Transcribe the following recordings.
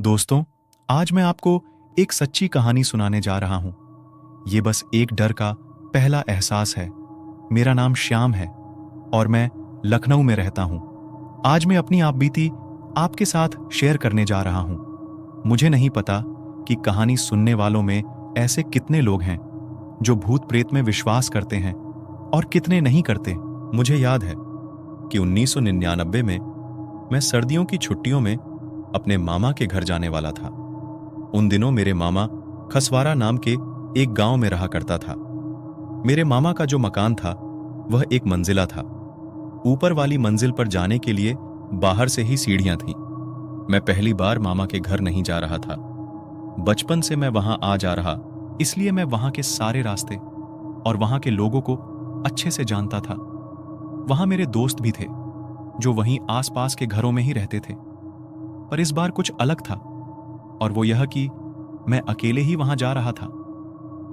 दोस्तों, आज मैं आपको एक सच्ची कहानी सुनाने जा रहा हूं। ये बस एक डर का पहला एहसास है। मेरा नाम श्याम है और मैं लखनऊ में रहता हूं। आज मैं अपनी आप बीती आपके साथ शेयर करने जा रहा हूं। मुझे नहीं पता कि कहानी सुनने वालों में ऐसे कितने लोग हैं जो भूत प्रेत में विश्वास करते हैं और कितने नहीं करते। मुझे याद है कि 1999 में मैं सर्दियों की छुट्टियों में अपने मामा के घर जाने वाला था। उन दिनों मेरे मामा खसवारा नाम के एक गांव में रहा करता था। मेरे मामा का जो मकान था वह एक मंजिला था। ऊपर वाली मंजिल पर जाने के लिए बाहर से ही सीढ़ियां थीं। मैं पहली बार मामा के घर नहीं जा रहा था। बचपन से मैं वहां आ जा रहा, इसलिए मैं वहां के सारे रास्ते और वहां के लोगों को अच्छे से जानता था। वहां मेरे दोस्त भी थे जो वहीं आसपास के घरों में ही रहते थे। पर इस बार कुछ अलग था, और वो यह कि मैं अकेले ही वहां जा रहा था।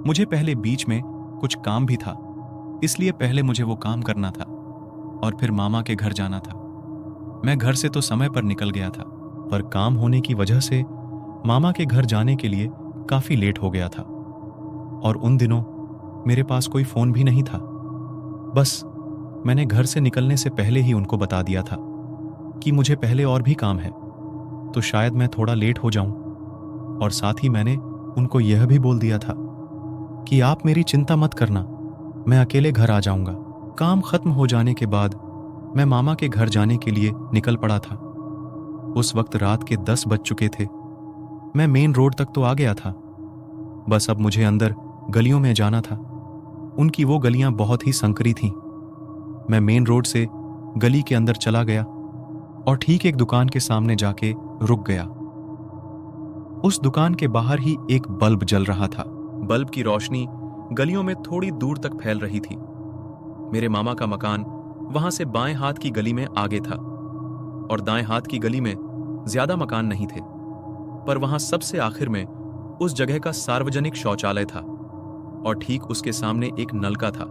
मुझे पहले बीच में कुछ काम भी था, इसलिए पहले मुझे वो काम करना था और फिर मामा के घर जाना था। मैं घर से तो समय पर निकल गया था, पर काम होने की वजह से मामा के घर जाने के लिए काफी लेट हो गया था। और उन दिनों मेरे पास कोई फोन भी नहीं था। बस मैंने घर से निकलने से पहले ही उनको बता दिया था कि मुझे पहले और भी काम है, तो शायद मैं थोड़ा लेट हो जाऊं। और साथ ही मैंने उनको यह भी बोल दिया था कि आप मेरी चिंता मत करना, मैं अकेले घर आ जाऊंगा। काम खत्म हो जाने के बाद मैं मामा के घर जाने के लिए निकल पड़ा था। उस वक्त रात के 10 बज चुके थे। मैं मेन रोड तक तो आ गया था। बस अब मुझे अंदर गलियों में जाना था। उनकी वो गलियां बहुत ही संकरी थीं। मैं मेन रोड से गली के अंदर चला गया और ठीक एक दुकान के सामने जाके रुक गया। उस दुकान के बाहर ही एक बल्ब जल रहा था। बल्ब की रोशनी गलियों में थोड़ी दूर तक फैल रही थी। मेरे मामा का मकान वहां से बाएं हाथ की गली में आगे था और दाएं हाथ की गली में ज्यादा मकान नहीं थे, पर वहां सबसे आखिर में उस जगह का सार्वजनिक शौचालय था और ठीक उसके सामने एक नलका था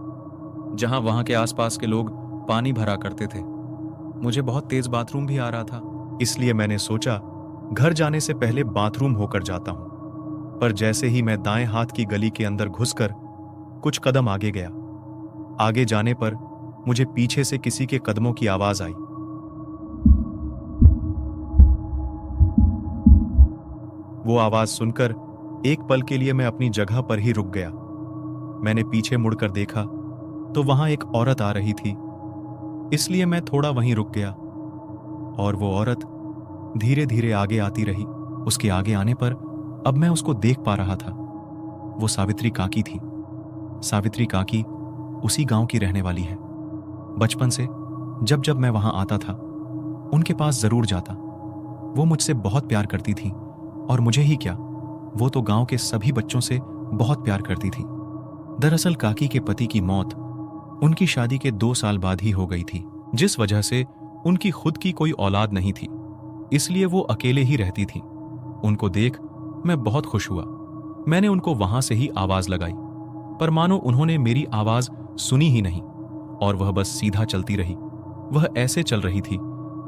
जहां वहां के आसपास के लोग पानी भरा करते थे। मुझे बहुत तेज बाथरूम भी आ रहा था, इसलिए मैंने सोचा घर जाने से पहले बाथरूम होकर जाता हूं। पर जैसे ही मैं दाएं हाथ की गली के अंदर घुसकर कुछ कदम आगे गया, आगे जाने पर मुझे पीछे से किसी के कदमों की आवाज आई। वो आवाज सुनकर एक पल के लिए मैं अपनी जगह पर ही रुक गया। मैंने पीछे मुड़कर देखा तो वहां एक औरत आ रही थी, इसलिए मैं थोड़ा वहीं रुक गया और वो औरत धीरे धीरे आगे आती रही। उसके आगे आने पर अब मैं उसको देख पा रहा था। वो सावित्री काकी थी। सावित्री काकी उसी गांव की रहने वाली है। बचपन से जब जब मैं वहां आता था उनके पास जरूर जाता। वो मुझसे बहुत प्यार करती थी, और मुझे ही क्या, वो तो गांव के सभी बच्चों से बहुत प्यार करती थी। दरअसल काकी के पति की मौत उनकी शादी के 2 साल बाद ही हो गई थी, जिस वजह से उनकी खुद की कोई औलाद नहीं थी, इसलिए वो अकेले ही रहती थी। उनको देख मैं बहुत खुश हुआ। मैंने उनको वहां से ही आवाज लगाई, पर मानो उन्होंने मेरी आवाज सुनी ही नहीं और वह बस सीधा चलती रही। वह ऐसे चल रही थी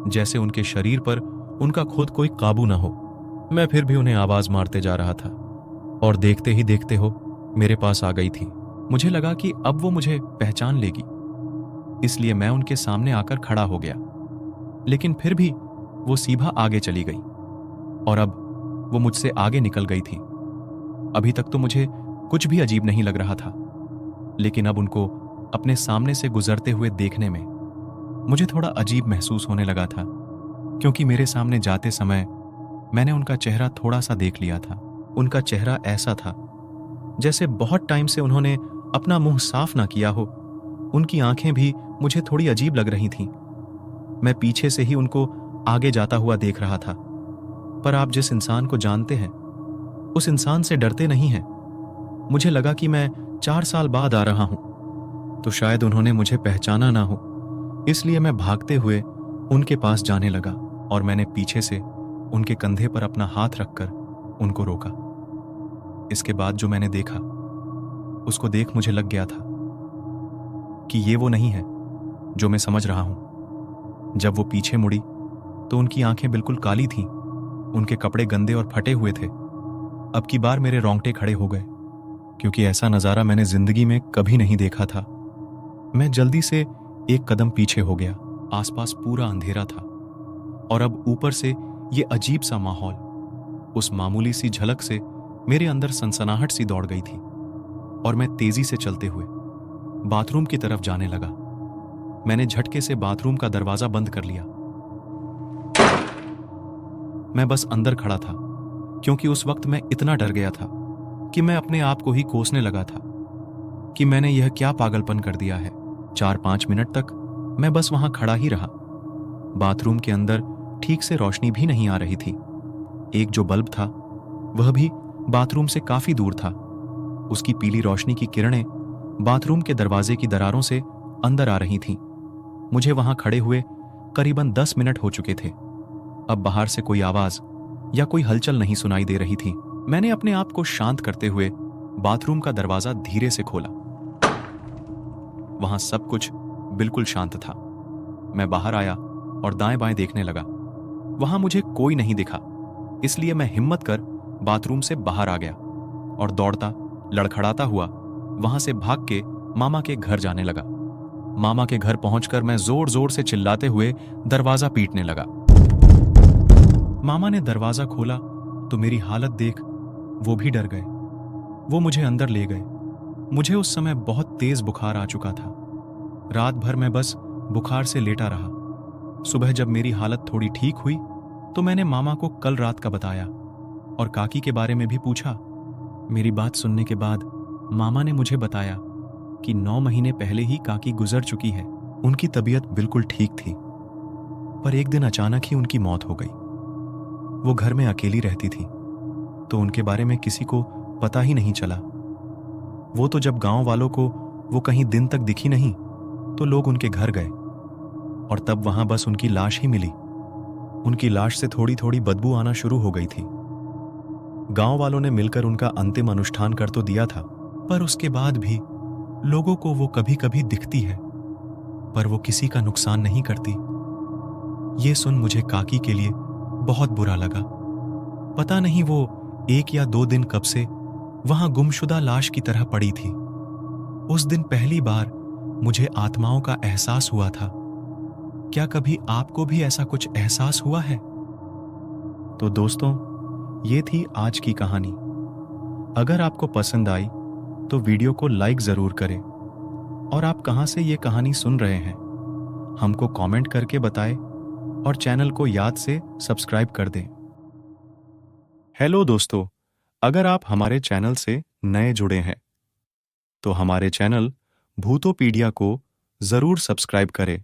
जैसे उनके शरीर पर उनका खुद कोई काबू न हो। मैं फिर भी उन्हें आवाज मारते जा रहा था और देखते ही देखते हो मेरे पास आ गई थी। मुझे लगा कि अब वो मुझे पहचान लेगी, इसलिए मैं उनके सामने आकर खड़ा हो गया। लेकिन फिर भी वो सीधा आगे चली गई और अब वो मुझसे आगे निकल गई थी। अभी तक तो मुझे कुछ भी अजीब नहीं लग रहा था, लेकिन अब उनको अपने सामने से गुजरते हुए देखने में मुझे थोड़ा अजीब महसूस होने लगा था, क्योंकि मेरे सामने जाते समय मैंने उनका चेहरा थोड़ा सा देख लिया था। उनका चेहरा ऐसा था जैसे बहुत टाइम से उन्होंने अपना मुंह साफ ना किया हो। उनकी आंखें भी मुझे थोड़ी अजीब लग रही थीं। मैं पीछे से ही उनको आगे जाता हुआ देख रहा था। पर आप जिस इंसान को जानते हैं उस इंसान से डरते नहीं हैं। मुझे लगा कि मैं 4 साल बाद आ रहा हूं, तो शायद उन्होंने मुझे पहचाना ना हो, इसलिए मैं भागते हुए उनके पास जाने लगा और मैंने पीछे से उनके कंधे पर अपना हाथ रखकर उनको रोका। इसके बाद जो मैंने देखा उसको देख मुझे लग गया था कि ये वो नहीं है जो मैं समझ रहा हूं। जब वो पीछे मुड़ी तो उनकी आंखें बिल्कुल काली थीं उनके कपड़े गंदे और फटे हुए थे। अब की बार मेरे रोंगटे खड़े हो गए, क्योंकि ऐसा नज़ारा मैंने जिंदगी में कभी नहीं देखा था। मैं जल्दी से एक कदम पीछे हो गया। आसपास पूरा अंधेरा था और अब ऊपर से ये अजीब सा माहौल। उस मामूली सी झलक से मेरे अंदर सनसनाहट सी दौड़ गई थी और मैं तेजी से चलते हुए बाथरूम की तरफ जाने लगा। मैंने झटके से बाथरूम का दरवाजा बंद कर लिया। मैं बस अंदर खड़ा था, क्योंकि उस वक्त मैं इतना डर गया था कि मैं अपने आप को ही कोसने लगा था कि मैंने यह क्या पागलपन कर दिया है। 4-5 मिनट तक मैं बस वहां खड़ा ही रहा। बाथरूम के अंदर ठीक से रोशनी भी नहीं आ रही थी। एक जो बल्ब था वह भी बाथरूम से काफी दूर था। उसकी पीली रोशनी की किरणें बाथरूम के दरवाजे की दरारों से अंदर आ रही थीं। मुझे वहां खड़े हुए करीबन 10 मिनट हो चुके थे। अब बाहर से कोई आवाज या कोई हलचल नहीं सुनाई दे रही थी। मैंने अपने आप को शांत करते हुए बाथरूम का दरवाजा धीरे से खोला। वहां सब कुछ बिल्कुल शांत था। मैं बाहर आया और दाएं बाएं देखने लगा। वहां मुझे कोई नहीं दिखा, इसलिए मैं हिम्मत कर बाथरूम से बाहर आ गया और दौड़ता लड़खड़ाता हुआ वहां से भाग के मामा के घर जाने लगा। मामा के घर पहुंचकर मैं जोर जोर से चिल्लाते हुए दरवाजा पीटने लगा। मामा ने दरवाजा खोला तो मेरी हालत देख वो भी डर गए। वो मुझे अंदर ले गए। मुझे उस समय बहुत तेज बुखार आ चुका था। रात भर मैं बस बुखार से लेटा रहा। सुबह जब मेरी हालत थोड़ी ठीक हुई तो मैंने मामा को कल रात का बताया और काकी के बारे में भी पूछा। मेरी बात सुनने के बाद मामा ने मुझे बताया कि 9 महीने पहले ही काकी गुजर चुकी है। उनकी तबीयत बिल्कुल ठीक थी, पर एक दिन अचानक ही उनकी मौत हो गई। वो घर में अकेली रहती थी, तो उनके बारे में किसी को पता ही नहीं चला। वो तो जब गांव वालों को वो कहीं दिन तक दिखी नहीं तो लोग उनके घर गए और तब वहां बस उनकी लाश ही मिली। उनकी लाश से थोड़ी थोड़ी बदबू आना शुरू हो गई थी। गांव वालों ने मिलकर उनका अंतिम अनुष्ठान कर तो दिया था, पर उसके बाद भी लोगों को वो कभी कभी दिखती है, पर वो किसी का नुकसान नहीं करती। ये सुन मुझे काकी के लिए बहुत बुरा लगा। पता नहीं वो 1 या 2 दिन कब से वहां गुमशुदा लाश की तरह पड़ी थी। उस दिन पहली बार मुझे आत्माओं का एहसास हुआ था। क्या कभी आपको भी ऐसा कुछ एहसास हुआ है? तो दोस्तों, ये थी आज की कहानी। अगर आपको पसंद आई तो वीडियो को लाइक जरूर करें और आप कहां से ये कहानी सुन रहे हैं हमको कमेंट करके बताएं और चैनल को याद से सब्सक्राइब कर दें। हेलो दोस्तों, अगर आप हमारे चैनल से नए जुड़े हैं तो हमारे चैनल भूतोपीडिया को जरूर सब्सक्राइब करें